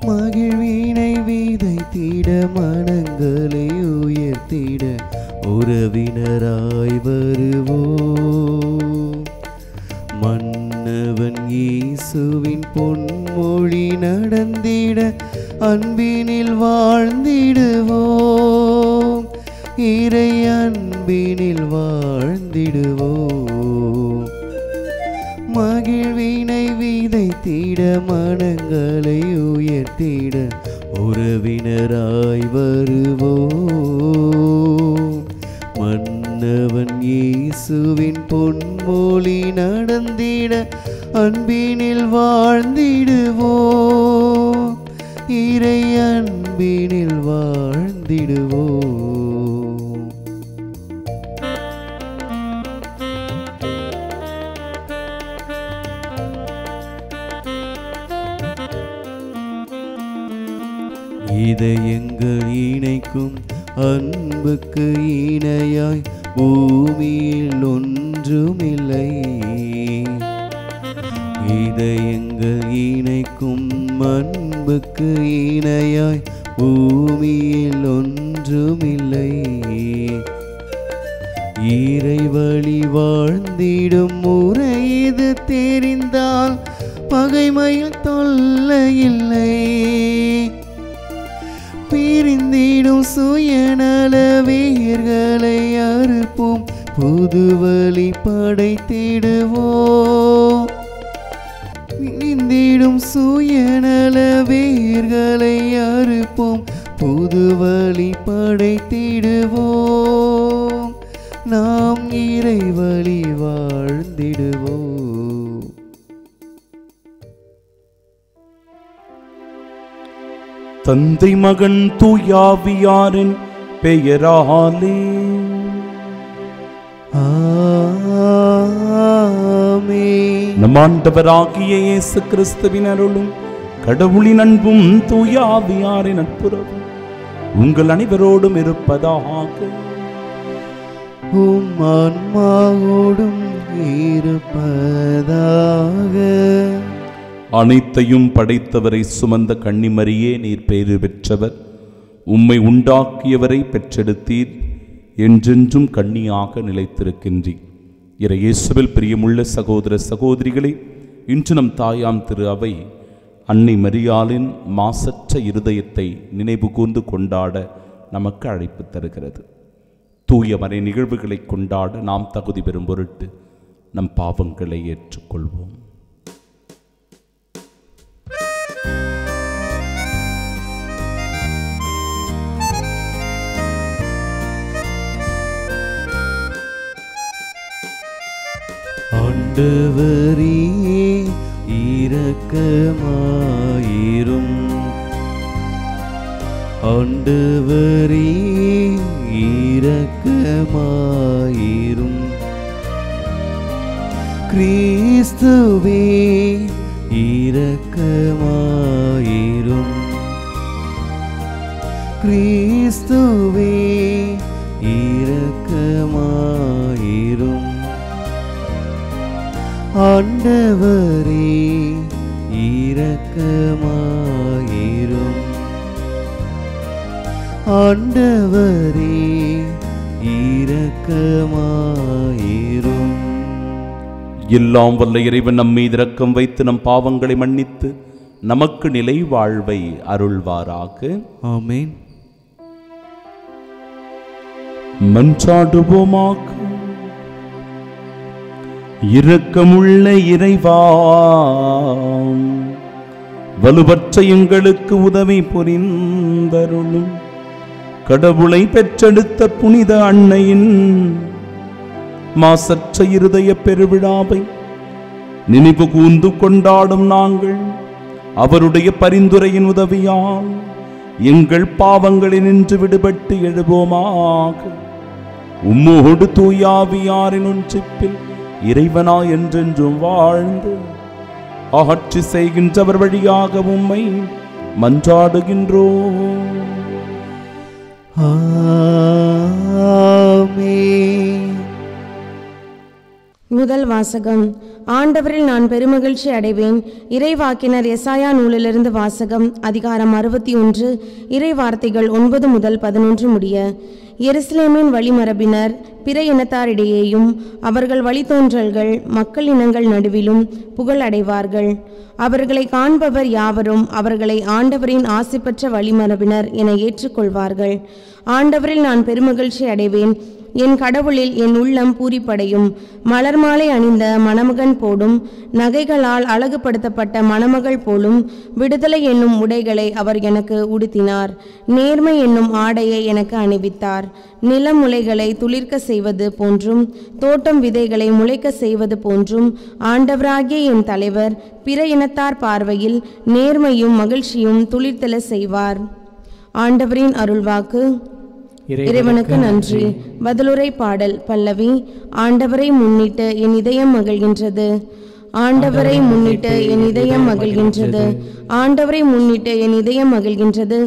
மகிழ்வினை விதைத்திட மனங்களை உயர்த்திட உறவினராய் வருவோம். மன்னவன் இயேசுவின் பொன்மொழி நடந்திட அன்பினில் வாழ்ந்திடுவோம். இறை அன்பினில் வாழ்ந்திடுவோம். மகிழ்வினை விதைத்திட மனங்களை உயர்த்திட உறவினராய் வருவோம். மன்னவன் இயேசுவின் பொன்மொழி நடந்திட அன்பினில் வாழ்ந்திடுவோம். இறை அன்பினில் வாழ்ந்திடுவோம். இதயங்கள் இணைக்கும் அன்புக்கு இணையாய் பூமியில் ஒன்றுமில்லை. இதயங்கள் இணைக்கும் அன்புக்கு இணையாய் பூமியில் ஒன்றுமில்லை. இறை வழி வாழ்ந்திடும் முறை இது தெரிந்தால் பகைமையில் தொல்லையில்லை. பிரிந்திடும் சுயநல வேர்களை அறுப்போம், புது வழி படைத்திடுவோம். பிரிந்திடும் சுயநல வேர்களை அறுப்போம், புது வழி படைத்திடுவோம். நாம் இறை வழி வாழ்ந்திடுவோம். தந்தை மகன் தூயாவியாரின் பெயராலே ஆமென். நம் ஆண்டவராகிய இயேசு கிறிஸ்துவின் அருளும் கடவுளின் அன்பும் தூயாவியாரின் நட்புறவும் உங்கள் அனைவரோடும் இருப்பதாக. உம் ஆன்மாவோடும் இருப்பதாக. அனைத்தையும் படைத்தவரை சுமந்த கன்னிமரியே, நீர் பேறு பெற்றவர். உம்மை உண்டாக்கியவரை பெற்றெடுத்தீர். என்றென்றும் கன்னியாக நிலைத்திருக்கின்றீர். இயேசுவில் பிரியமுள்ள சகோதர சகோதரிகளே, இன்று நம் தாயாம் திரு அவை அன்னை மரியாளின் மாசற்ற இருதயத்தை நினைவு கூர்ந்து கொண்டாட நமக்கு அழைப்பு தருகிறது. தூய மறை நிகழ்வுகளை கொண்டாட நாம் தகுதி பெறும் பொருட்டு நம் பாவங்களை ஏற்றுக்கொள்வோம். ஆண்டவரே இரக்கமாயிரும். ஆண்டவரே இரக்கமாயிரும். கிறிஸ்துவே இரக்கமாயிரும். கிறிஸ்துவே இரக்கமாயிரும். ஆண்டவரே இரக்கமாயிரும். ஆண்டவரே இரக்கமாயிரும். எல்லாம் வல்ல இறைவன் நம் மீது இரக்கம் வைத்து நம் பாவங்களை மன்னித்து நமக்கு நிலை வாழ்வை அருள்வாராக. ஆமென். மன்றாடுவோமாக. இரக்கமுள்ள இறைவா, வலுவற்ற எங்களுக்கு உதவி புரிந்தருளும். கடவுளை பெற்றெடுத்த புனித அன்னையின் மாசற்ற இருதய பெருவிழாவை நினைவு கூர்ந்து கொண்டாடும் நாங்கள் அவருடைய பரிந்துரையின் உதவியால் எங்கள் பாவங்களினின்று விடுபட்டு எழுவோமாக. உம்மோடு தூயாவியாரின் ஒன்றிப்பில் இறைவனா என்றென்றும் வாழ்ந்து ஆட்சி செய்கின்றவர் வழியாக உம்மை மன்றாடுகின்றோம். ஆமென். முதல் வாசகம். ஆண்டவரில் நான் பெருமகிழ்ச்சி அடைவேன். இறைவாக்கினர் எசாயா நூலிலிருந்து வாசகம். அதிகாரம் 61, இறை வார்த்தைகள் 9 முதல் 11 முடிய. எருசலேமின் வழிமரபினர் பிற இனத்தாரிடையேயும் அவர்கள் வழித்தோன்றல்கள் மக்கள் இனங்கள் நடுவிலும் புகழ் அடைவார்கள். அவர்களை காண்பவர் யாவரும் அவர்களை ஆண்டவரின் ஆசி பெற்ற வழிமரபினர் என ஏற்றுக்கொள்வார்கள். ஆண்டவரில் நான் பெருமகிழ்ச்சி அடைவேன். என் கடவுளில் என் உள்ளம் பூரிப்படையும். மலர் மாலை அணிந்த மணமகன் போலும் நகைகளால் அழகுபடுத்தப்பட்ட மணமகள் போலும் விடுதலை என்னும் உடைகளை அவர் எனக்கு உடுத்தினார். நேர்மை என்னும் ஆடையை எனக்கு அணிவித்தார். நிலம் முளைகளை துளிர்க்க செய்வது போன்றும் தோட்டம் விதைகளை முளைக்க செய்வது போன்றும் ஆண்டவராகிய என் தலைவர் பிற இனத்தார் பார்வையில் நேர்மையும் மகிழ்ச்சியும் துளிர்த்தெழ செய்வார். ஆண்டவரின் அருள்வாக்கு. இறைவனுக்கு நன்றி. பதிலுரை பாடல். பல்லவி. ஆண்டவரை முன்னிட்டு என் இதயம் மகிழ்கின்றது. ஆண்டவரை முன்னிட்டு என் இதயம் மகிழ்கின்றது. ஆண்டவரை முன்னிட்டு என் இதயம் மகிழ்கின்றது.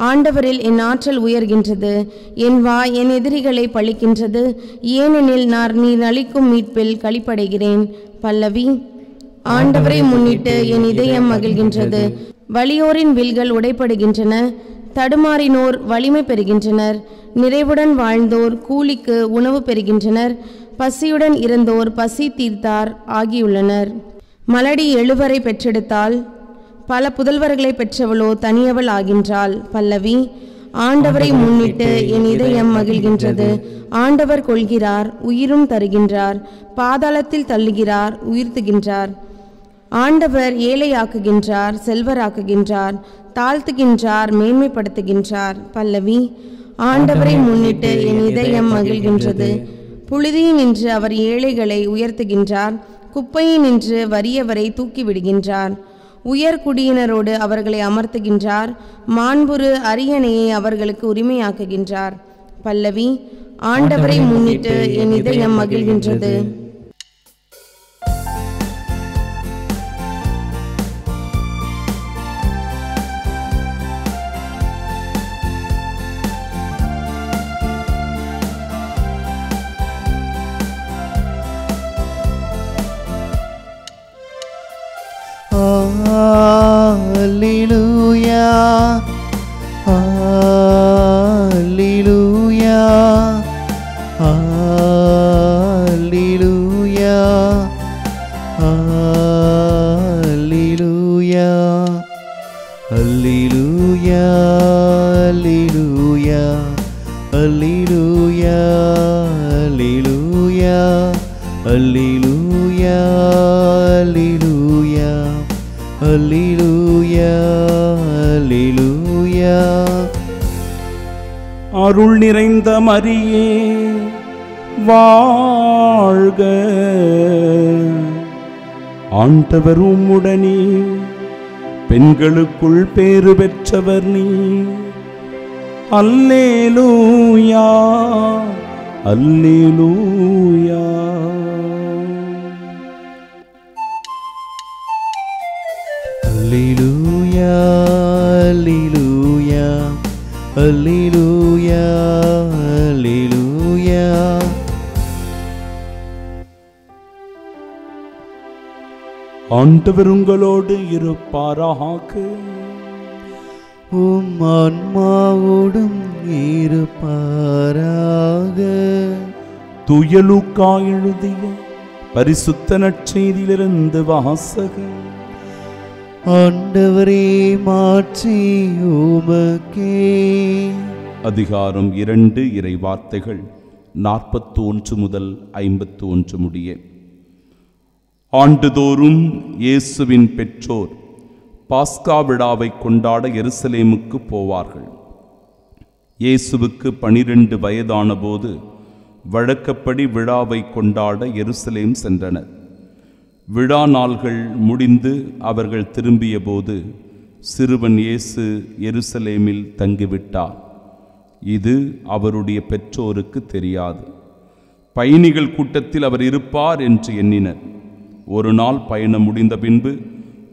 ஆண்டவரில் என் ஆற்றல் உயர்கின்றது. என் வாய் என் எதிரிகளை பழிக்கின்றது. ஏனெனில் நீர் அளிக்கும் மீட்பில் களிப்படைகிறேன். பல்லவி. ஆண்டவரை முன்னிட்டு என் இதயம் மகிழ்கின்றது. வலியோரின் வில்கள் உடைப்படுகின்றன. தடுமாறினோர் வலிமை பெறுகின்றனர். நிறைவுடன் வாழ்ந்தோர் கூலிக்கு உணவு பெறுகின்றனர். பசியுடன் இறந்தோர் பசி தீர்த்தார் ஆகியுள்ளனர். மலடி 7 பெற்றெடுத்தாள். பல புதல்வர்களை பெற்றவளோ தனியவள் ஆகின்றாள். பல்லவி. ஆண்டவரை முன்னிட்டு என் இதயம் மகிழ்கின்றது. ஆண்டவர் கொள்கிறார், உயிரும் தருகின்றார். பாதாளத்தில் தள்ளுகிறார், உயிர்த்துகின்றார். ஆண்டவர் ஏழையாக்குகின்றார், செல்வராக்குகின்றார். தாழ்த்துகின்றார், மேன்மைப்படுத்துகின்றார். பல்லவி. ஆண்டவரை முன்னிட்டு என் இதயம் மகிழ்கின்றது. புழுதியினின்று அவர் ஏழைகளை உயர்த்துகின்றார். குப்பையினின்று வறியவரை தூக்கிவிடுகின்றார். உயர் குடியினரோடு அவர்களை அமர்த்துகின்றார். மாண்புறு அரியணையை அவர்களுக்கு உரிமையாக்குகின்றார். பல்லவி. ஆண்டவரை முன்னிட்டு என் இதயம் மகிழ்கின்றது. Alleluia, Alleluia, Alleluia, Alleluia, Alleluia, Alleluia, Alleluia, Alleluia, Alleluia, Alleluia. Alleluia, Alleluia. அருள் நிறைந்த மரியே வாழ்க. ஆண்டவர் உம்முடனே, பெண்களுக்குள் பேறு பெற்றவர் நீ. அல்லேலூயா, அல்லேலூயா. Alleluia, Alleluia, Alleluia, Alleluia. ஆண்டவர் உங்களோடு இருப்பாராக. உம் ஆன்மாவோடும் இருப்பாராக. தூய லூக்கா எழுதிய பரிசுத்த நற்செய்தியிலிருந்து வாசகம். ஆண்டவரே, மாற்றி உமக்கே. அதிகாரம் 2, இறை வார்த்தைகள் 41 முதல் 51 முடிய. ஆண்டுதோறும் இயேசுவின் பெற்றோர் பாஸ்கா விழாவை கொண்டாட எருசலேமுக்கு போவார்கள். இயேசுவுக்கு 12 வயதான போது வழக்கப்படி விழாவை கொண்டாட எருசலேம் சென்றனர். விழா நாள்கள் முடிந்து அவர்கள் திரும்பிய போது சிறுவன் இயேசு எருசலேமில் தங்கிவிட்டார். இது அவருடைய பெற்றோருக்கு தெரியாது. பயணிகள் கூட்டத்தில் அவர் இருப்பார் என்று எண்ணினர். ஒரு நாள் பயணம் முடிந்த பின்பு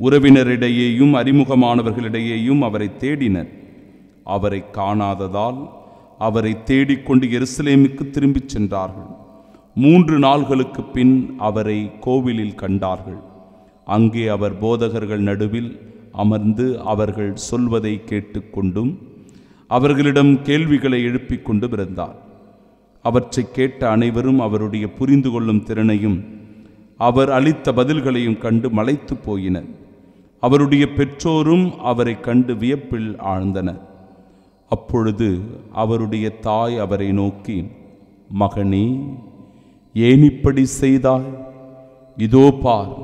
உறவினரிடையேயும் அறிமுகமானவர்களிடையேயும் அவரை தேடினர். அவரை காணாததால் அவரை தேடிக்கொண்டு எருசலேமுக்கு திரும்பிச் சென்றார்கள். 3 நாள்களுக்கு பின் அவரை கோவிலில் கண்டார்கள். அங்கே அவர் போதகர்கள் நடுவில் அமர்ந்து அவர்கள் சொல்வதை கேட்டுக்கொண்டும் அவர்களிடம் கேள்விகளை எழுப்பிக் கொண்டு இருந்தார். அவற்றை கேட்ட அனைவரும் அவருடைய புரிந்து கொள்ளும் திறனையும் அவர் அளித்த பதில்களையும் கண்டு மலைத்து போயினர். அவருடைய பெற்றோரும் அவரை கண்டு வியப்பில் ஆழ்ந்தனர். அப்பொழுது அவருடைய தாய் அவரை நோக்கி, மகனே, ஏன் இப்படி செய்தாய்? இதோ பார்,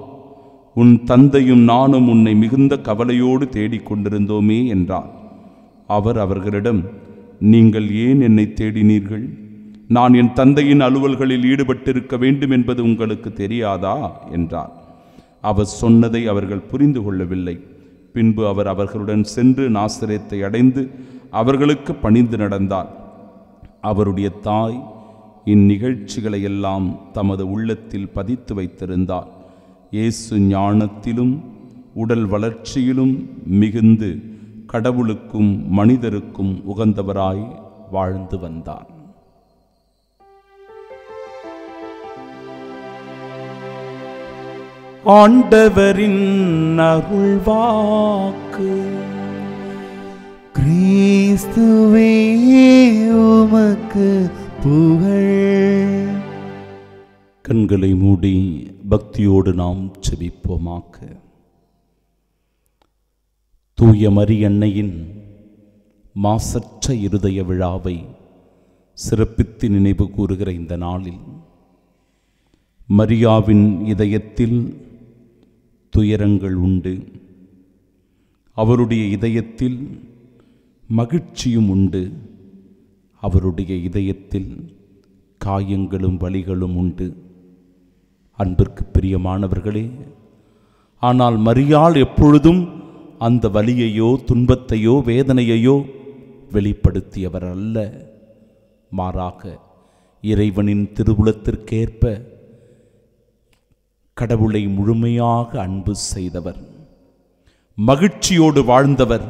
உன் தந்தையும் நானும் உன்னை மிகுந்த கவலையோடு தேடிக்கொண்டிருந்தோமே என்றார். அவர் அவர்களிடம், நீங்கள் ஏன் என்னை தேடினீர்கள்? நான் என் தந்தையின் அலுவல்களில் ஈடுபட்டிருக்க வேண்டும் என்பது உங்களுக்கு தெரியாதா என்றார். அவர் சொன்னதை அவர்கள் புரிந்து கொள்ளவில்லை. பின்பு அவர் அவர்களுடன் சென்று நாசரேத்தை அடைந்து அவர்களுக்கு பணிந்து நடந்தார். அவருடைய தாய் இந்நிகழ்ச்சிகளை எல்லாம் தமது உள்ளத்தில் பதித்து வைத்திருந்தார். இயேசு ஞானத்திலும் உடல் வளர்ச்சியிலும் மிகுந்து கடவுளுக்கும் மனிதருக்கும் உகந்தவராய் வாழ்ந்து வந்தார். ஆண்டவரின் அருள்வாக்கு. கிறிஸ்துவே உமக்கு புகழ். கண்களை மூடி பக்தியோடு நாம் செபிப்போமாக. தூய மரியன்னையின் மாசற்ற இருதய விழாவை சிறப்பித்து நினைவு கூறுகிற இந்த நாளில் மரியாவின் இதயத்தில் துயரங்கள் உண்டு, அவருடைய இதயத்தில் மகிழ்ச்சியும் உண்டு, அவருடைய இதயத்தில் காயங்களும் வலிகளும் உண்டு. அன்பிற்கு பிரியமானவர்களே, ஆனால் மரியாள் எப்பொழுதும் அந்த வலியையோ துன்பத்தையோ வேதனையையோ வெளிப்படுத்தியவர் அல்ல. மாறாக இறைவனின் திருவுளத்திற்கேற்ப கடவுளை முழுமையாக அன்பு செய்தவர், மகிழ்ச்சியோடு வாழ்ந்தவர்,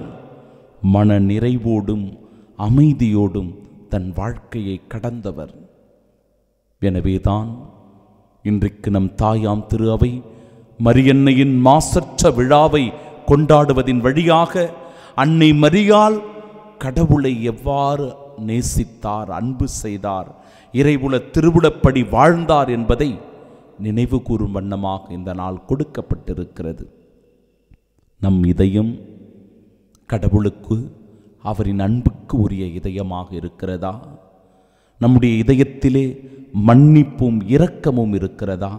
மன நிறைவோடும் அமைதியோடும் தன் வாழ்க்கையை கடந்தவர். எனவேதான் இன்றைக்கு நம் தாயாம் திரு அவை மரியன்னையின் மாசற்ற விழாவை கொண்டாடுவதின் வழியாக அன்னை மரியாள் கடவுளை எவ்வாறு நேசித்தார், அன்பு செய்தார், இறைவுல திருவுளப்படி வாழ்ந்தார் என்பதை நினைவு கூறும் வண்ணமாக இந்த நாள் கொடுக்கப்பட்டிருக்கிறது. நம் இதயம் கடவுளுக்கு அவரின் அன்புக்கு உரிய இதயமாக இருக்கிறதா? நம்முடைய இதயத்திலே மன்னிப்பும் இரக்கமும் இருக்கிறதா?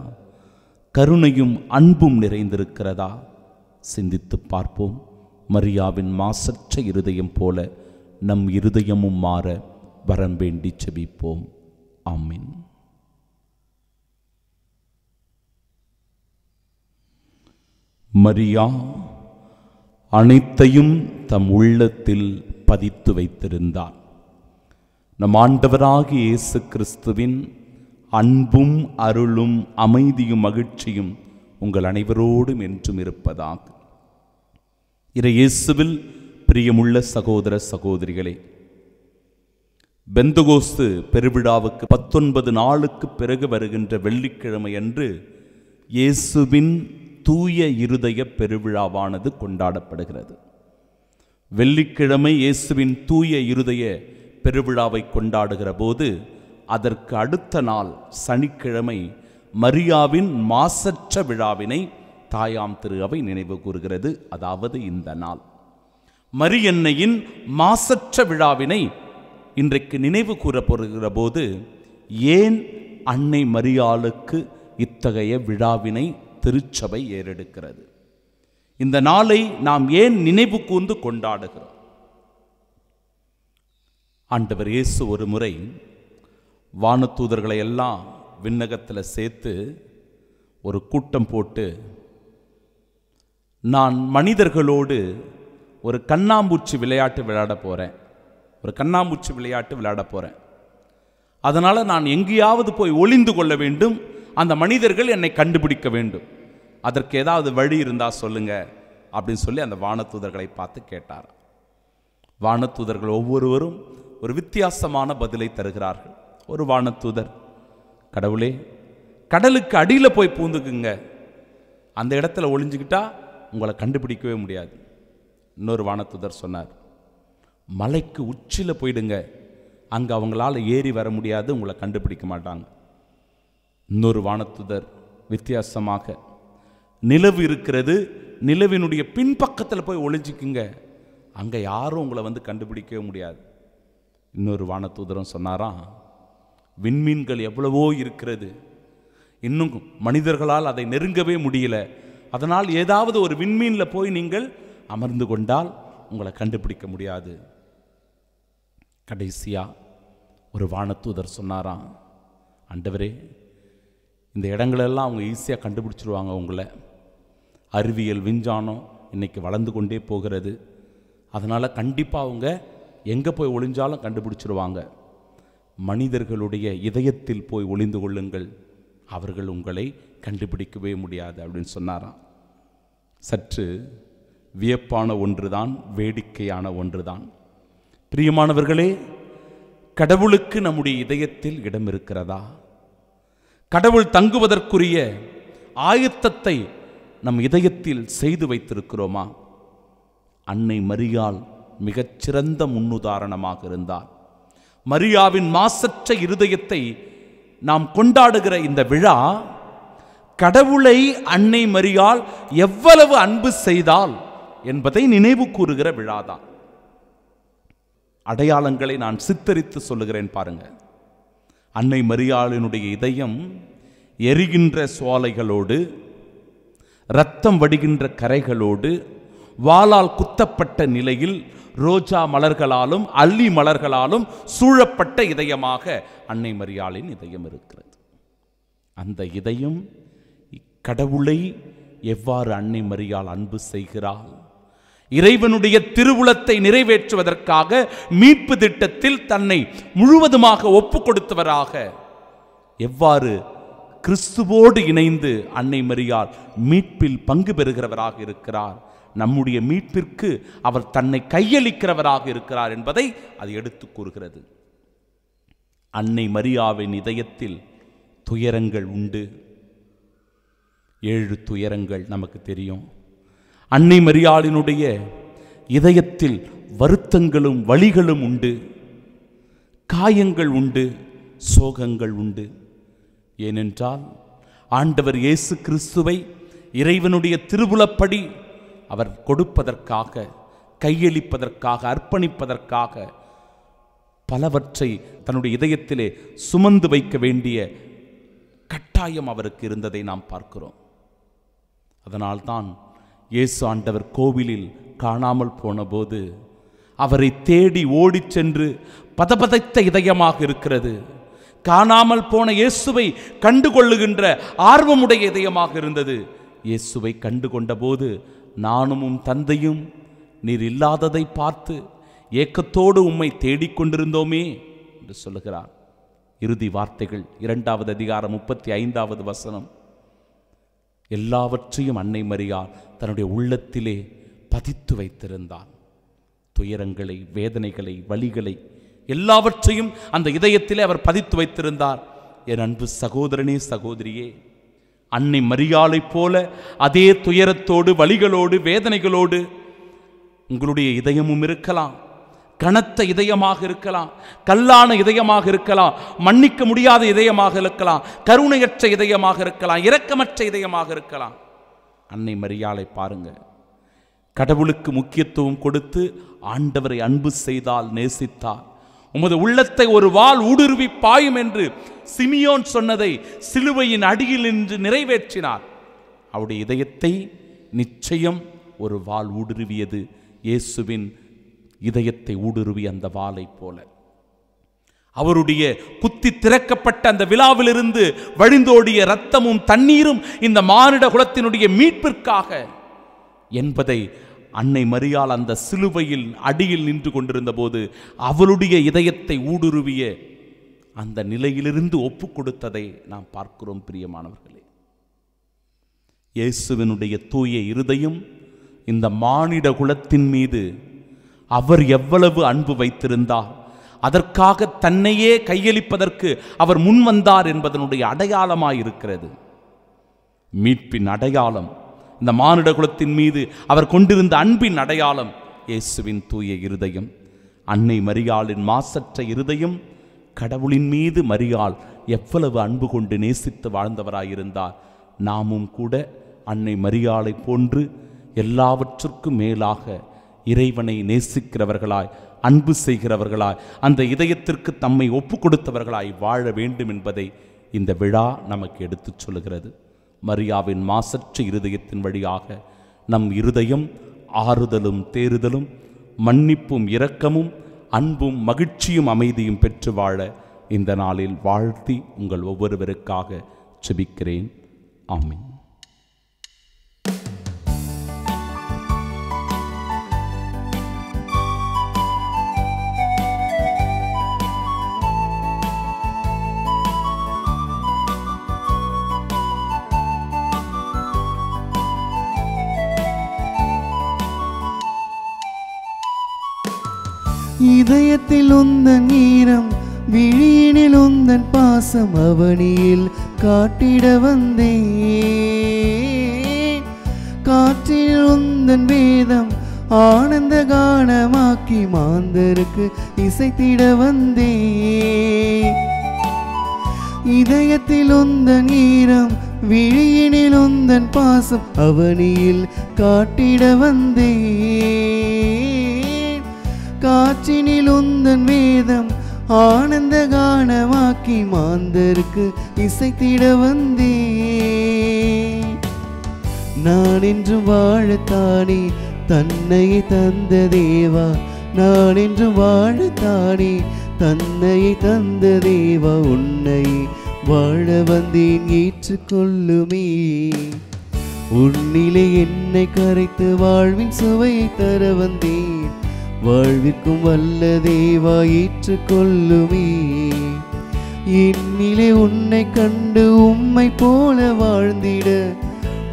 கருணையும் அன்பும் நிறைந்திருக்கிறதா? சிந்தித்து பார்ப்போம். மரியாவின் மாசற்ற இருதயம் போல நம் இருதயமும் மாற வரம் வேண்டி செபிப்போம். ஆமீன். மரியா அனைத்தையும் தம் உள்ளத்தில் பதித்து வைத்திருந்தார். நம் ஆண்டவராகிய இயேசு கிறிஸ்துவின் அன்பும் அருளும் அமைதியும் மகிழ்ச்சியும் உங்கள் அனைவரோடும் என்றும் இருப்பதாக. இயேசுவில் பிரியமுள்ள சகோதர சகோதரிகளே, பெந்தகோஸ்து பெருவிழாவுக்கு 19 நாளுக்கு பிறகு வருகின்ற வெள்ளிக்கிழமை அன்று இயேசுவின் தூய இருதய பெருவிழாவானது கொண்டாடப்படுகிறது. வெள்ளிக்கிழமை இயேசுவின் தூய இருதய பெருவிழாவை கொண்டாடுகிற போது அதற்கு அடுத்த நாள் சனிக்கிழமை மரியாவின் மாசற்ற விழாவினை தாயாம் திரு அவை நினைவு கூறுகிறது. அதாவது இந்த நாள் மரியன்னையின் மாசற்ற விழாவினை இன்றைக்கு நினைவு கூறப்படுகிற போது ஏன் அன்னை மரியாளுக்கு இத்தகைய விழாவினை திருச்சபை ஏறெடுக்கிறது? இந்த நாளை நாம் ஏன் நினைவு கூர்ந்து கொண்டாடுகிறோம்? ஆண்டவர் இயேசு ஒரு முறை வானதூதர்களை எல்லாம் விண்ணகத்தில் சேர்த்து ஒரு கூட்டம் போட்டு, நான் மனிதர்களோடு ஒரு கண்ணாம்பூச்சி விளையாட்டு விளையாட போகிறேன், ஒரு கண்ணாம்பூச்சி விளையாட்டு விளையாட போகிறேன், அதனால் நான் எங்கேயாவது போய் ஒளிந்து கொள்ள வேண்டும், அந்த மனிதர்கள் என்னை கண்டுபிடிக்க வேண்டும், அதற்கு ஏதாவது வழி இருந்தால் சொல்லுங்க அப்படின்னு சொல்லி அந்த வானதூதர்களை பார்த்து கேட்டார். வானதூதர்கள் ஒவ்வொருவரும் ஒரு வித்தியாசமான பதிலை தருகிறார்கள். ஒரு வானதூதர் கடவுளே, கடலுக்கு அடியில் போய் பூந்துக்குங்க, அந்த இடத்துல ஒளிஞ்சுக்கிட்டா உங்களை கண்டுபிடிக்கவே முடியாது. இன்னொரு வானதூதர் சொன்னார், மலைக்கு உச்சியில் போயிடுங்க, அங்கே அவங்களால ஏறி வர முடியாது, உங்களை கண்டுபிடிக்க மாட்டாங்க. இன்னொரு வானதூதர் வித்தியாசமாக, நிலவு இருக்கிறது, நிலவினுடைய பின்பக்கத்தில் போய் ஒளிஞ்சிக்குங்க, அங்கே யாரும் உங்களை வந்து கண்டுபிடிக்கவே முடியாது. இன்னொரு வானதூதரும் சொன்னாராம், விண்மீன்கள் எவ்வளவோ இருக்கிறது, இன்னும் மனிதர்களால் அதை நெருங்கவே முடியல, அதனால் ஏதாவது ஒரு விண்மீனில் போய் நீங்கள் அமர்ந்து கொண்டால் உங்களை கண்டுபிடிக்க முடியாது. கடைசியா ஒரு வானதூதர் சொன்னாராம், ஆண்டவரே, இந்த இடங்களெல்லாம் அவங்க ஈஸியாக கண்டுபிடிச்சிருவாங்க உங்களை. அறிவியல் விஞ்ஞானம் இன்னைக்கு வளர்ந்து கொண்டே போகிறது, அதனால் கண்டிப்பாக அவங்க எங்கே போய் ஒளிஞ்சாலும் கண்டுபிடிச்சிருவாங்க. மனிதர்களுடைய இதயத்தில் போய் ஒளிந்து கொள்ளுங்கள், அவர்கள் உங்களை கண்டுபிடிக்கவே முடியாது அப்படின்னு சொன்னாராம். சற்று வியப்பான ஒன்றுதான், வேடிக்கையான ஒன்றுதான். பிரியமானவர்களே, கடவுளுக்கு நம்முடைய இதயத்தில் இடம் இருக்கிறதா? கடவுள் தங்குவதற்குரிய ஆயத்தத்தை நம் இதயத்தில் செய்து வைத்திருக்கிறோமா? அன்னை மரியாள் மிகச்சிறந்த முன்னுதாரணமாக இருந்தார். மரியாவின் மாசற்ற இருதயத்தை நாம் கொண்டாடுகிற இந்த விழா, கடவுளை அன்னை மரியாள் எவ்வளவு அன்பு செய்தால் என்பதை நினைவு கூறுகிற விழாதான். அடையாளங்களை நான் சித்தரித்து சொல்லுகிறேன் பாருங்க. அன்னை மரியாளினுடைய இதயம் எரிகின்ற சுவாலைகளோடு, இரத்தம் வடிகின்ற கரைகளோடு, வாளால் குத்தப்பட்ட நிலையில் ரோஜா மலர்களாலும் அல்லி மலர்களாலும் சூழப்பட்ட இதயமாக அன்னை மரியாளின் இதயம் இருக்கிறது. அந்த இதயம் கடவுளை எவ்வாறு அன்னை மரியாள் அன்பு செய்கிறாள், இறைவனுடைய திருவுளத்தை நிறைவேற்றுவதற்காக மீட்பு திட்டத்தில் தன்னை முழுவதுமாக ஒப்பு கொடுத்தவராக எவ்வாறு கிறிஸ்துவோடு இணைந்து அன்னை மரியாள் மீட்பில் பங்கு பெறுகிறவராக இருக்கிறார், நம்முடைய மீட்பிற்கு அவர் தன்னை கையளிக்கிறவராக இருக்கிறார் என்பதை அது எடுத்து கூறுகிறது. அன்னை மரியாவின் இதயத்தில் துயரங்கள் உண்டு. 7 துயரங்கள் நமக்கு தெரியும். அன்னை மரியாளினுடைய இதயத்தில் வருத்தங்களும் வலிகளும் உண்டு, காயங்கள் உண்டு, சோகங்கள் உண்டு. ஏனென்றால் ஆண்டவர் இயேசு கிறிஸ்துவை இறைவனுடைய திருவுளப்படி அவர் கொடுப்பதற்காக, கையளிப்பதற்காக, அர்ப்பணிப்பதற்காக பலவற்றை தன்னுடைய இதயத்திலே சுமந்து வைக்க வேண்டிய கட்டாயம் அவருக்கு இருந்ததை நாம் பார்க்கிறோம். அதனால்தான் இயேசு ஆண்டவர் கோவிலில் காணாமல் போன போது அவரை தேடி ஓடிச் சென்று பதபதைத்த இதயமாக இருக்கிறது. காணாமல் போன இயேசுவை கண்டுகொள்ளுகின்ற ஆர்வமுடைய இதயமாக இருந்தது. இயேசுவை கண்டுகொண்ட போது நானும் தந்தையும் நீர் இல்லாததை பார்த்து ஏக்கத்தோடு உம்மை தேடிக்கொண்டிருந்தோமே என்று சொல்லுகிறார். இறுதி வார்த்தைகள் 2வது அதிகாரம் 35வது வசனம். எல்லாவற்றையும் அன்னை மரியாள் தன்னுடைய உள்ளத்திலே பதித்து வைத்திருந்தார். துயரங்களை, வேதனைகளை, வலிகளை எல்லாவற்றையும் அந்த இதயத்திலே அவர் பதித்து வைத்திருந்தார். என் அன்பு சகோதரனே, சகோதரியே, அன்னை மரியாளைப் போல அதே துயரத்தோடு, வலிகளோடு, வேதனைகளோடு உங்களுடைய இதயமும் இருக்கலாம். கனத்த இதயமாக இருக்கலாம், கல்லான இதயமாக இருக்கலாம், மன்னிக்க முடியாத இதயமாக இருக்கலாம், கருணையற்ற இதயமாக இருக்கலாம், இரக்கமற்ற இதயமாக இருக்கலாம். அன்னை மரியாளை பாருங்க. கடவுளுக்கு முக்கியத்துவம் கொடுத்து ஆண்டவரை அன்பு செய்தால், நேசித்தார். உமது உள்ளத்தை ஒரு வாள் ஊடுருவி பாயும் என்று சிமியோன் சொன்னதை சிலுவையின் அடியில் நின்று நிறைவேற்றினார். அவருடைய இதயத்தை நிச்சயம் ஒரு வாள் ஊடுருவியது. இயேசுவின் இதயத்தை ஊடுருவி அந்த வாளை போல அவருடைய குத்தி திறக்கப்பட்ட அந்த விழாவிலிருந்து வழிந்தோடிய இரத்தமும் தண்ணீரும் இந்த மானிட குலத்தினுடைய மீட்பிற்காக என்பதை அன்னை மரியாள் அந்த சிலுவையில் அடியில் நின்று கொண்டிருந்த போது அவளுடைய இதயத்தை ஊடுருவிய அந்த நிலையிலிருந்து ஒப்பு கொடுத்ததை நாம் பார்க்கிறோம். பிரியமானவர்களே, இயேசுவினுடைய தூய இருதயம் இந்த மானிட குலத்தின் மீது அவர் எவ்வளவு அன்பு வைத்திருந்தார், அதற்காக தன்னையே கையளிப்பதற்கு அவர் முன் வந்தார் என்பதனுடைய அடையாளமாயிருக்கிறது. மீட்பின் அடையாளம், இந்த மானிட குலத்தின் மீது அவர் கொண்டிருந்த அன்பின் அடையாளம் இயேசுவின் தூய இருதயம். அன்னை மரியாளின் மாசற்ற இருதயம், கடவுளின் மீது மரியாள் எவ்வளவு அன்பு கொண்டு நேசித்து வாழ்ந்தவராயிருந்தார். நாமும் கூட அன்னை மரியாளை போன்று எல்லாவற்றுக்கும் மேலாக இறைவனை நேசிக்கிறவர்களாய், அன்பு செய்கிறவர்களாய், அந்த இதயத்திற்கு தம்மை ஒப்பு கொடுத்தவர்களாய் வாழ வேண்டும் என்பதை இந்த விழா நமக்கு எடுத்துச் சொல்கிறது. மரியாவின் மாசற்ற இருதயத்தின் வழியாக நம் இருதயம் ஆறுதலும் தேறுதலும், மன்னிப்பும் இரக்கமும், அன்பும் மகிழ்ச்சியும் அமைதியும் பெற்று வாழ இந்த நாளில் வாழ்த்தி உங்கள் ஒவ்வொருவருக்காக ஜெபிக்கிறேன். ஆமென். இதயத்தில் உந்தன் ஈரம், விழியினில் உந்தன் பாசம், அவனியில் காட்டிட வந்தேன். காற்றில் உந்தன் வேதம் ஆனந்த கானமாக்கி மாந்தருக்கு இசைத்திட வந்தேன். இதயத்தில் உந்தன் ஈரம், விழியினில் உந்தன் பாசம், அவனியில் காட்டிட வந்தேன். காற்றினில் உந்தன் வேதம் ஆனந்த கானமாக்கி மாந்தருக்கு இசைத்திட வந்தேன். நான் என்று வாழத்தானே தன்னையை தந்த தேவா, நான் என்று வாழத்தானே தன்னையை தந்த தேவா, உன்னை வாழ வந்தேன் ஏற்றுக்கொள்ளுமே. உன்னிலே என்னை கரைத்து வாழ்வின் சுவையை தர வந்தேன், வாழ்விற்கும் வல்ல தேவா ஏற்றுக்கொள்ளுமே. என்னிலே உன்னை கண்டு உம்மை போல வாழ்ந்திட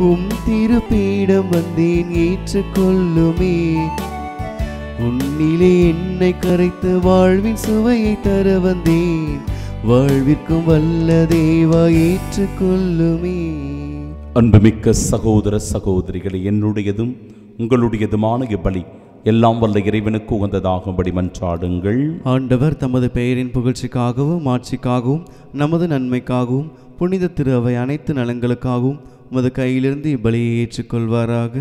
உம் திருப்பீடம் வந்தேன் ஏற்றுக்கொள்ளுமே. உன்னிலே என்னை கரைத்து வாழ்வின் சுவையை தர வந்தேன், வாழ்விற்கும் வல்ல தேவா ஏற்றுக்கொள்ளுமே. அன்புமிக்க சகோதர சகோதரிகளை, என்னுடையதும் உங்களுடையதுமான இப்பலி எல்லாம் வல்ல இறைவனுக்கு உகந்ததாகும்படி மன்றாடுங்கள். ஆண்டவர் தமது பெயரின் புகழ்ச்சிக்காகவும் ஆட்சிக்காகவும் நமது நன்மைக்காகவும் புனித திரு அவை அனைத்து நலன்களுக்காகவும் உமது கையிலிருந்து இப்பலியை ஏற்றுக்கொள்வாராக.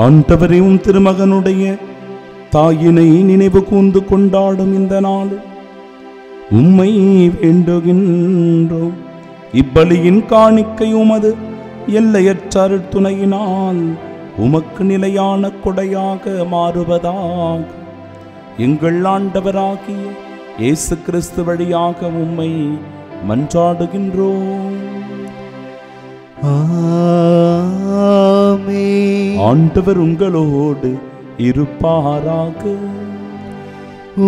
ஆண்டவரையும் திருமகனுடைய தாயினை நினைவு கூர்ந்து கொண்டாடும் இந்த நாள் உம்மை வேண்டுகின்றோம். இப்பலியின் காணிக்கை உமது எல்லையற்ற அருட்துணையினால் உமக்கு நிலையான கொடையாக மாறுவதாக எங்கள் ஆண்டவராகிய இயேசு கிறிஸ்து வழியாக உம்மை மன்றாடுகின்றோம். ஆமென். ஆண்டவர் உங்களோடு இருப்பாராக.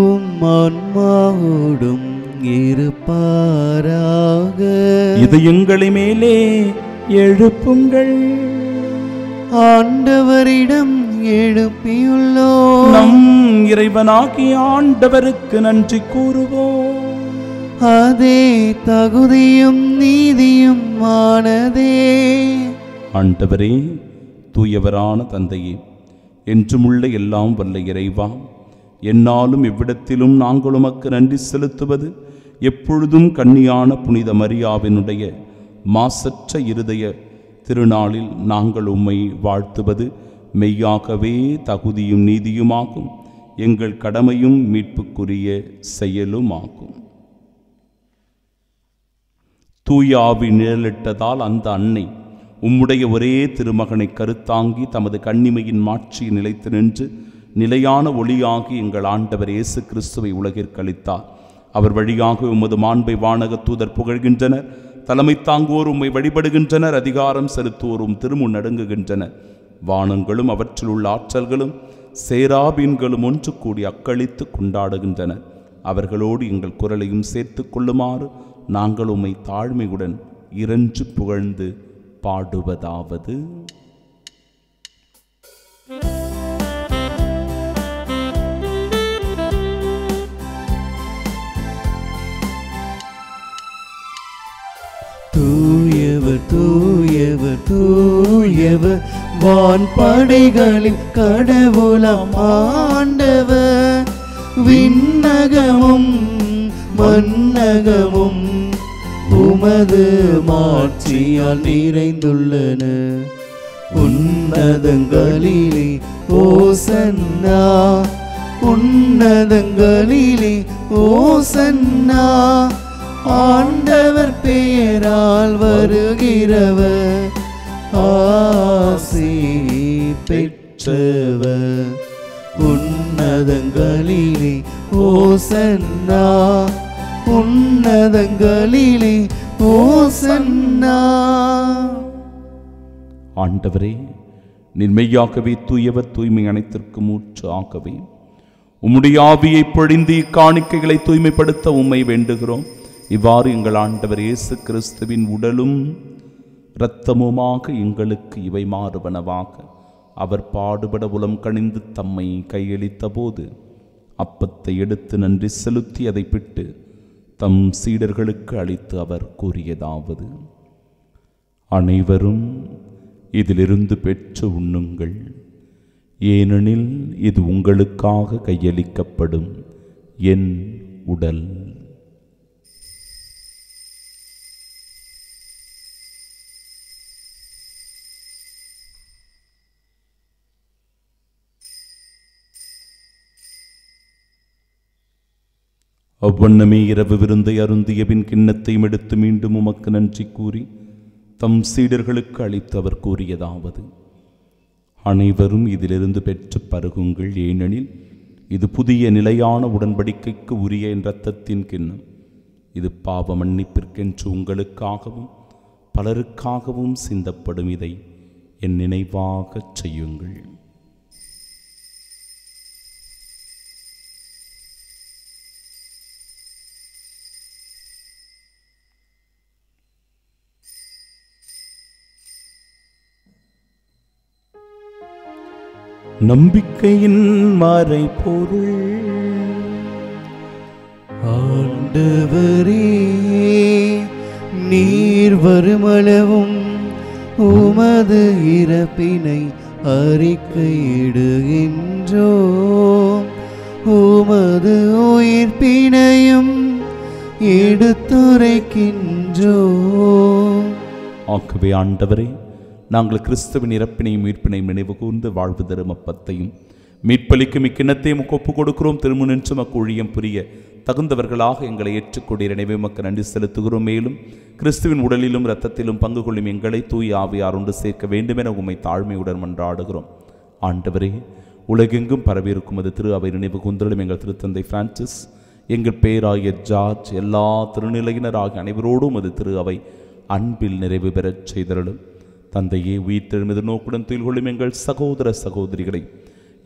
உம் ஆன்மாவோடும் இருப்பாராக. இதயங்களை மேலே எழுப்புங்கள். ஆண்டவரிடம் எழுப்பியுள்ளோம். நம் இறைவனாகிய ஆண்டவருக்கு நன்றி கூறுவோம். அதே தகுதியும் நீதியும் ஆனதே. ஆண்டவரே, தூயவரான தந்தையே, என்றுமுள்ள எல்லாம் வல்ல இறைவா, என்னாலும் இவ்விடத்திலும் நாங்கள் உமக்கு நன்றி செலுத்துவது எப்பொழுதும் கன்னியான புனித மரியாவினுடைய மாசற்ற இருதய திருநாளில் நாங்கள் உம்மை வாழ்த்துவது மெய்யாகவே தகுதியும் நீதியுமாகும், எங்கள் கடமையும் மீட்புக்குரிய செயலுமாகும். தூய ஆவி நிழலிட்டதால் அந்த அன்னை உம்முடைய ஒரே திருமகனை கருத்தாங்கி தமது கன்னிமையின் மாட்சியில் நிலைத்து நின்று நிலையான ஒளியாகி எங்கள் ஆண்டவர் இயேசு கிறிஸ்துவை உலகிற்கு அளித்தார். அவர் வழியாக உமது மாண்பை வானக தூதர் புகழ்கின்றனர். தலைமை தாங்குவோர் உம்மை வழிபடுகின்றனர். அதிகாரம் செலுத்துவோரும் திருமுன் நடுங்குகின்றனர். வானங்களும் அவற்றில் உள்ள ஆற்றல்களும் சேராபீன்களும் ஒன்று கூடி அக்களித்து கொண்டாடுகின்றனர். அவர்களோடு எங்கள் குரலையும் சேர்த்து கொள்ளுமாறு நாங்கள் உம்மை தாழ்மையுடன் இறைஞ்சு புகழ்ந்து பாடுவதாவது: தூயவர் தூயவர் வான்படைகளின் கடவுளாம் ஆண்டவர். விண்ணகமும் மன்னகமும் உமது மாட்சியால் நிறைந்துள்ளன. உன்னதங்களிலே ஓசன்னா, உன்னதங்களிலே ஓசன்னா. ஆண்டவர் பெயரால் வருகிறவர் ஆசி பெற்றவர். உன்னதங்களிலே ஓசன்னா, உன்னதங்களிலே ஓசன்னா. ஆண்டவரே, நிர்மையாகவே தூயவர், தூய்மை அனைத்திற்கும் ஊற்று ஆகவே உம்முடைய ஆவியை பொழிந்து இக்காணிக்கைகளை தூய்மைப்படுத்த உம்மை வேண்டுகிறோம். இவ்வாறு எங்கள் ஆண்டவர் இயேசு கிறிஸ்துவின் உடலும் இரத்தமுமாக எங்களுக்கு இவை மாறுவனவாக. அவர் பாடுபட உளம் கனிந்து தம்மை கையளித்த போது அப்பத்தை எடுத்து நன்றி செலுத்தி அதை பிட்டு தம் சீடர்களுக்கு அளித்து அவர் கூறியதாவது: அனைவரும் இதிலிருந்து பெற்று உண்ணுங்கள், ஏனெனில் இது உங்களுக்காக கையளிக்கப்படும் என் உடல். அவ்வண்ணமே இரவு விருந்தை அருந்தியபின் கிண்ணத்தையும் எடுத்து மீண்டும் உமக்கு நன்றி கூறி தம் சீடர்களுக்கு அளித்து அவர் கூறியதாவது: அனைவரும் இதிலிருந்து பெற்று பருகுங்கள், ஏனெனில் இது புதிய நிலையான உடன்படிக்கைக்கு உரிய என் இரத்தத்தின் கிண்ணம். இது பாவ மன்னிப்பிற்கென்று உங்களுக்காகவும் பலருக்காகவும் சிந்தப்படும். இதை என் நினைவாகச் செய்யுங்கள். நம்பிக்கையின் மறைபொருள். ஆண்டவரே, நீர் வருமளவும் உமது இறப்பினை அறிக்கையிடுகின்றோம், உமது உயிர்ப்பினையும் எடுத்துரைக்கின்றோம். ஆகவே ஆண்டவரே, நாங்கள் கிறிஸ்துவின் இறப்பினையும் மீட்பினையும் நினைவு கூர்ந்து வாழ்வு தரும் அப்பத்தையும் மீட்பளிக்கும் இக்கிண்ணத்தையும் ஒப்பு கொடுக்கிறோம். திருமுனின்று மக்கு ஊழியம் புரிய தகுந்தவர்களாக எங்களை ஏற்றுக்கொண்டிய நினைவை மக்கு நன்றி செலுத்துகிறோம். மேலும் கிறிஸ்துவின் உடலிலும் இரத்தத்திலும் பங்கு கொள்ளும் எங்களை தூய ஆவியார் ஒன்று சேர்க்க வேண்டுமென உம்மை தாழ்மையுடன் மன்றாடுகிறோம். ஆண்டவரே, உலகெங்கும் பரவியிருக்கும் அது திரு அவை நினைவு கூர்ந்தலும் எங்கள் திருத்தந்தை பிரான்சிஸ், எங்கள் பேராய ஜார்ஜ், எல்லா திருநிலையினராகிய அனைவரோடும் அது திரு அவை அன்பில் நிறைவு பெறச் செய்தருளும். தந்தையே, உயிர்த்தெழும் எதிர்நோக்குடன் துயில் கொள்ளும் எங்கள் சகோதர சகோதரிகளை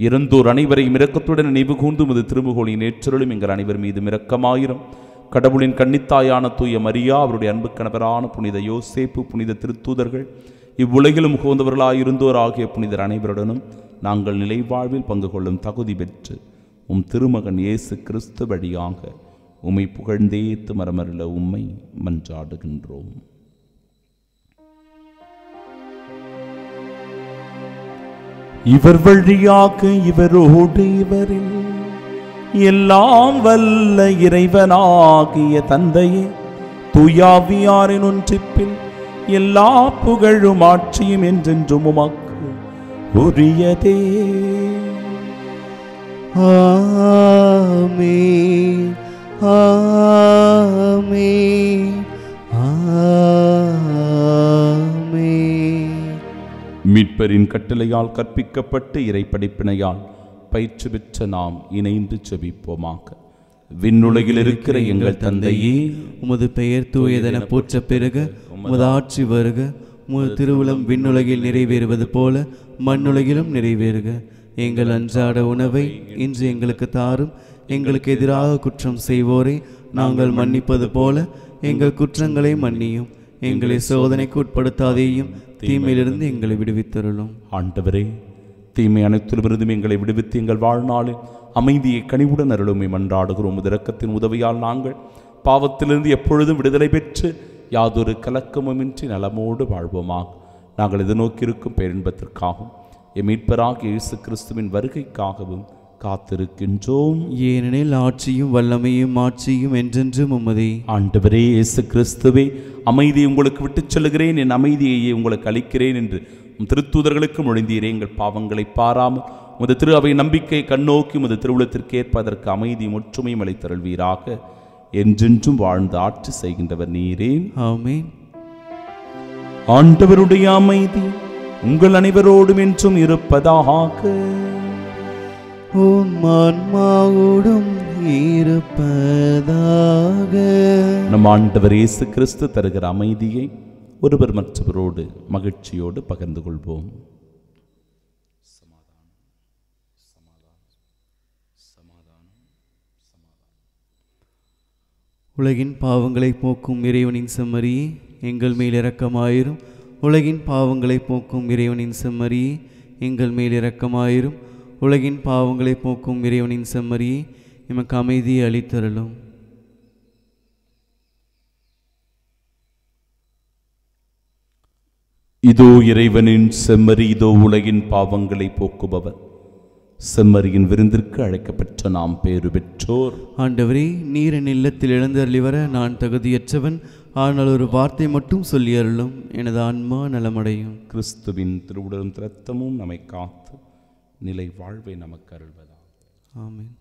இறந்தோர் அனைவரையும் இரக்கத்துடன் நினைவு கூர்ந்தும் அது திருமுகோளின் ஏற்றருளும் எங்கள் அனைவர் மீது இரக்கமாயிரும். கடவுளின் கன்னித்தாயான தூய மரியா, அவருடைய அன்பு கணவரான புனித யோசேப்பு, புனித திருத்தூதர்கள், இவ்வுலகிலும் உகந்தவர்களாயிருந்தோர் ஆகிய புனிதர் அனைவருடனும் நாங்கள் நிலை வாழ்வில் பங்கு கொள்ளும் தகுதி பெற்று உம் திருமகன் இயேசு கிறிஸ்து வழியாக உம்மை புகழ்ந்தேத்து மரமருள உம்மை மன்றாடுகின்றோம். இவர் வழியாக இவரோடு இவரில் எல்லாம் வல்ல இறைவனாகிய தந்தையே, தூயாவியாரின் ஒன்றிப்பில் எல்லா புகழும் ஆட்சியும் என்றென்றும் உமக்கு உரியதே. ஆமென், ஆமென், ஆமென். மீட்பரின் கட்டளையால் கற்பிக்கப்பட்டு இறை படிப்பினையால் பயிற்சி பெற்ற நாம் இணைந்து செபிப்போமாக. விண்ணுலகில் இருக்கிற எங்கள் தந்தையே, உமது பெயர் தூயதென போற்ற பெருக, உமது ஆட்சி வருக, உமது திருவுளம் விண்ணுலகில் நிறைவேறுவது போல மண்ணுலகிலும் நிறைவேறுக. எங்கள் அன்றாட உணவை இன்று எங்களுக்கு தாரும். எங்களுக்கு எதிராக குற்றம் செய்வோரை நாங்கள் மன்னிப்பது போல எங்கள் குற்றங்களை மன்னியும். எங்களை சோதனைக்கு உட்படுத்தாதேயும், தீமையிலிருந்து எங்களை விடுவித்தருளும். ஆண்டவரே, தீமை அனைத்திலுமிருந்தும் எங்களை விடுவித்து எங்கள் வாழ்நாளில் அமைதியை கனிவுடன் அருளுமை மன்றாடுகிறோம். இரக்கத்தின் உதவியால் நாங்கள் பாவத்திலிருந்து எப்பொழுதும் விடுதலை பெற்று யாதொரு கலக்கமுமின்றி நலமோடு வாழ்வோமாக. நாங்கள் எதிர்நோக்கியிருக்கும் பேரின்பத்திற்காகவும் எம் மீட்பராகிய இயேசு கிறிஸ்துவின் வருகைக்காகவும் காத்திருக்கின்றோம். ஏனெனில் ஆட்சியும் வல்லமையும் ஆட்சியும் என்றென்றும் உமதே. ஆண்டவரே இயேசு கிறிஸ்துவே, அமைதியை உங்களுக்கு விட்டுச் செல்கிறேன், என் அமைதியையே உங்களுக்கு அளிக்கிறேன் என்று திருத்தூதர்களுக்கு மொழிந்தீரே. எங்கள் பாவங்களை பாராமல் உமது திரு அவை நம்பிக்கை கண்ணோக்கி உமது திருவுளத்திற்கேற்ப அதற்கு அமைதியும் ஒற்றுமையும் அளித்தருள்வீராக. என்றென்றும் வாழ்ந்து ஆட்சி செய்கின்றவர் நீரே. ஆமென். ஆண்டவருடைய அமைதி உங்கள் அனைவரோடும் என்றும் இருப்பதாக. உம் ஆன்மாவோடும் இருப்பதாக. நம் ஆண்டவர் இயேசு கிறிஸ்து தருகிற அமைதியை ஒருவர் மற்றவரோடு மகிழ்ச்சியோடு பகிர்ந்து கொள்வோம். உலகின் பாவங்களை போக்கும் இறைவனின் செம்மறியே, எங்கள் மேல் இரக்கமாயிரும். உலகின் பாவங்களை போக்கும் இறைவனின் செம்மறியே, எங்கள் மேல் இரக்கமாயிரும். உலகின் பாவங்களை போக்கும் இறைவனின் செம்மறியே, எமக்கு அமைதியை அளித்தருளும். இதோ இறைவனின் செம்மறி, இதோ உலகின் பாவங்களை போக்குபவர். செம்மறியின் விருந்திற்கு அழைக்கப்பெற்ற நாம் பேறு பெற்றோர். ஆண்டவரே, நீர் என் இல்லத்தில் எழுந்தருளி வர நான் தகுதியற்றவன். ஆனால் ஒரு வார்த்தை மட்டும் சொல்லி அருளும், எனது ஆன்மா நலமடையும். கிறிஸ்துவின் திருவுடலும் இரத்தமும் நம்மை காத்து நிலை வாழ்வை நமக்கு அருள்வதாக. ஆமென்.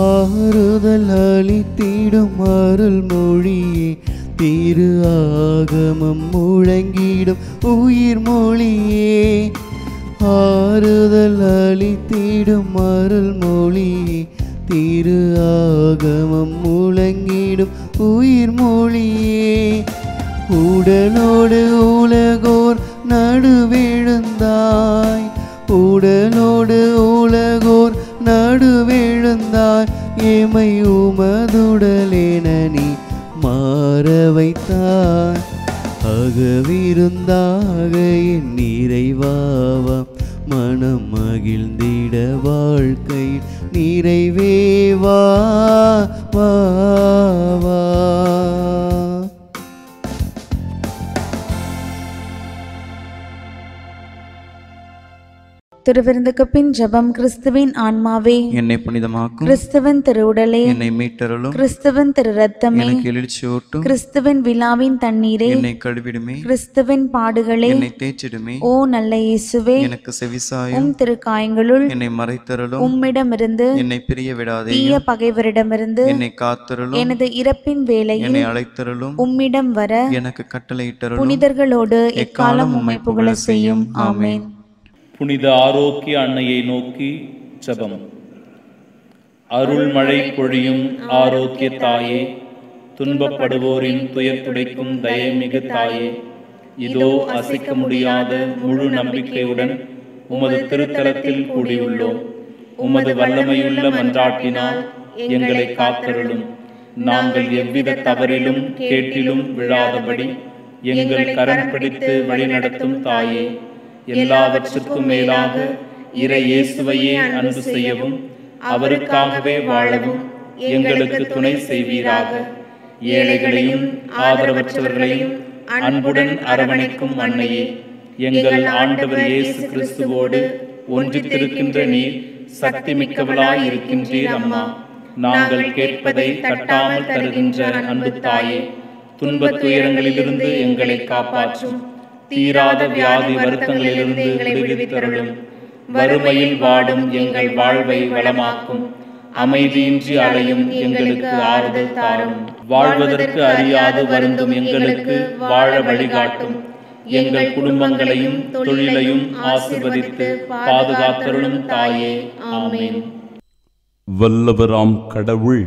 ஆறுதல் அளித்திடும் அருள் மொழியே, திரு ஆகமம் முழங்கிடும் உயிர் மொழியே. ஆறுதல் அளித்திடும் அருள் மொழியே, திரு ஆகமம் முழங்கிடும் உயிர் மொழியே. உடலோடு உலகோர் நடுவெழுந்தாய், உடலோடு உலகோர் நடுவெழுந்தாய். எமை உமதுடலென நீ மாற வைத்தாய். அகவிருந்தாக என் நிறைவாவா, மனம் மகிழ்ந்திட வாழ்க்கை நிறைவேவா வா வா. திருவிருந்துக்கு பின் ஜெபம். கிறிஸ்துவின் ஆன்மாவே என்னை புனிதமாக்கும், கிறிஸ்துவின் திருவுடலே என்னை மீட்டருளும், கிறிஸ்துவின் திரு ரத்தமே எனக்கு எழுச்சியூட்டும், கிறிஸ்துவின் விழாவின் தண்ணீரே என்னை கழுவிடுமே, கிறிஸ்துவின் பாடுகளே என்னை தேய்ச்சிடுமே. ஓ நல்ல இயேசுவே, எனக்கு செவிசாயும், உம் திருக்காயங்களுள் என்னை மறைத்தருளும், உம்மிடமிருந்து என்னை பிரிய விடாதே, தீய பகைவரிடமிருந்து என்னை காத்தருளும், எனது இறப்பின் வேளையில் என்னை அழைத்தருளும், உம்மிடம் வர எனக்கு கட்டளையிட்டருளும். புனிதர்களோடு எக்காலம் உம்மை புகழ செய்யும். ஆமென். புனித ஆரோக்கிய அன்னையை நோக்கி ஜெபம். அருள்மழை பொழியும் ஆரோக்கிய தாயே, துன்பப்படுவோரின் துயர் துடைக்கும் தயமிகு தாயே, இதோ அசைக்க முடியாத முழு நம்பிக்கையுடன் உமது திருத்தலத்தில் கூடியுள்ளோம். உமது வல்லமையுள்ள மன்றாட்டினால் எங்களை காத்தருளும். நாங்கள் எவ்வித தவறிலும் கேட்டிலும் விழாதபடி எங்கள் கரம் பிடித்து வழிநடத்தும் தாயே, எல்லாவற்றுக்கும் மேலாக இறை இயேசுவையே அன்பு செய்யவும் அவருக்காகவே வாழவும் எங்களுக்கு துணை செய்வீராக. ஏழைகளையும் ஆதரவற்றவர்களையும் அன்புடன் அரவணைக்கும் அன்னையே, எங்கள் ஆண்டவர் இயேசு கிறிஸ்துவோடு ஒன்றித்திருக்கின்ற நீர் சக்தி மிக்கவளாய் இருக்கின்றீர் அம்மா. நாங்கள் கேட்பதை தட்டாமல் தருகின்ற அன்பு தாயே, துன்பத் துயரங்களிலிருந்து எங்களை காப்பாற்றும். தீராத வியாதி வருத்தங்களிலிருந்து விடுவித்தருளும். வறுமையில் வாடும் எங்கள் வாழ்வை வளமாக்கும். அமைதியின்றி அலையும் எங்களுக்கு ஆறுதல் தாரும். வாழ்வதற்கு அறியாது வருந்தும் எங்களுக்கு வாழ வழிகாட்டும். எங்கள் குடும்பங்களையும் தொழிலையும் ஆசீர்வதித்து பாதுகாத்தருளும் தாயே. ஆமென். வல்லவராம் கடவுள்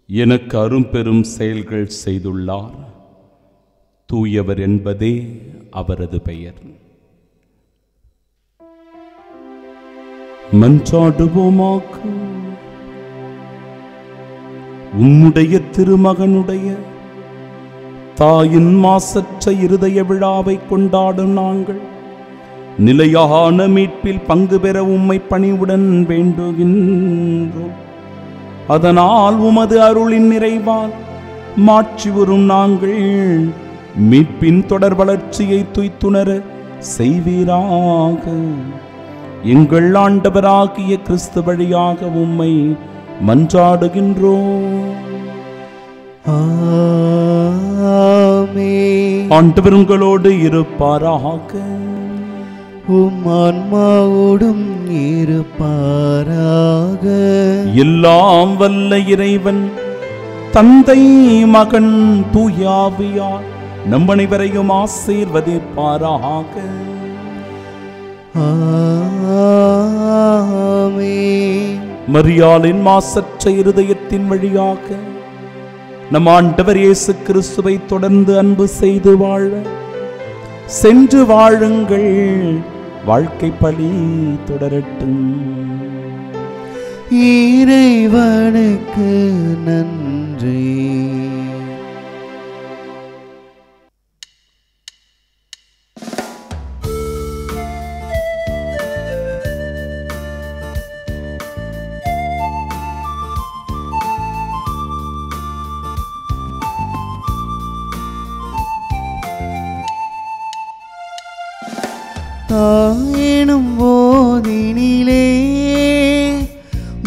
எனக்கு அரும்பெரும் செயல்கள் செய்துள்ளார். தூயவர் என்பதே அவரது பெயர். மன்றாடுவோமாக. உம்முடைய திருமகனுடைய தாயின் மாசற்ற இருதய விழாவை கொண்டாடும் நாங்கள் நிலையான மீட்பில் பங்கு பெற உம்மை பணிவுடன் வேண்டுகின்றோம். அதனால் உமது அருளின் நிறைவால் மாட்சி வரும் நாங்கள் மீட்பின் தொடர் வளர்ச்சியை துய்த்துணர செய்வீராக. எங்கள் ஆண்டவராகிய கிறிஸ்து வழியாக உம்மை மன்றாடுகின்றோம். ஆமென். ஆண்டவர் உங்களோடு இருப்பாராக. உம் ஆன்மாவோடும் இருப்பாராக. எல்லாம் வல்ல இறைவன் தந்தை மகன் தூயாவியார் நம் அனைவரையும் ஆசீர்வதிப்பாராக. ஆமென். மரியாளின் மாசற்ற இருதயத்தின் வழியாக நம் ஆண்டவர் இயேசு கிறிஸ்துவை தொடர்ந்து அன்பு செய்து வாழ சென்று வாழுங்கள். வாழ்க்கை பலி தொடரட்டும். இறைவனுக்கு நன்றி. தாயெனும் போதினிலே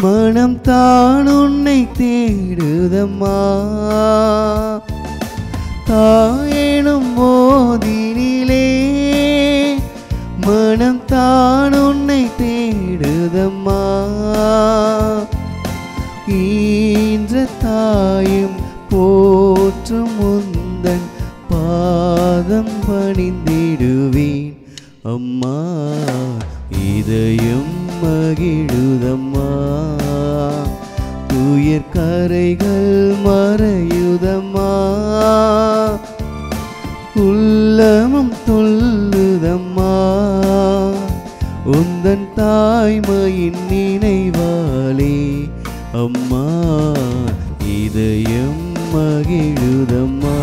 மனம் தான் உன்னை தேடுதம்மா. தாயெனும் போதினிலே மனம் தான் உன்னை தேடுதம்மா. ஈன்ற தாயும் போற்றும் முந்தன் பாதம் பணிந்திடுவேன் அம்மா. இதயம் மகிழுதம்மா. துயர் கரைகள் மறையுதம்மா. உள்ளமும் துள்ளுதம்மா. உந்தன் தாய்மையின் நினைவாலே அம்மா. இதயம் மகிழுதம்மா.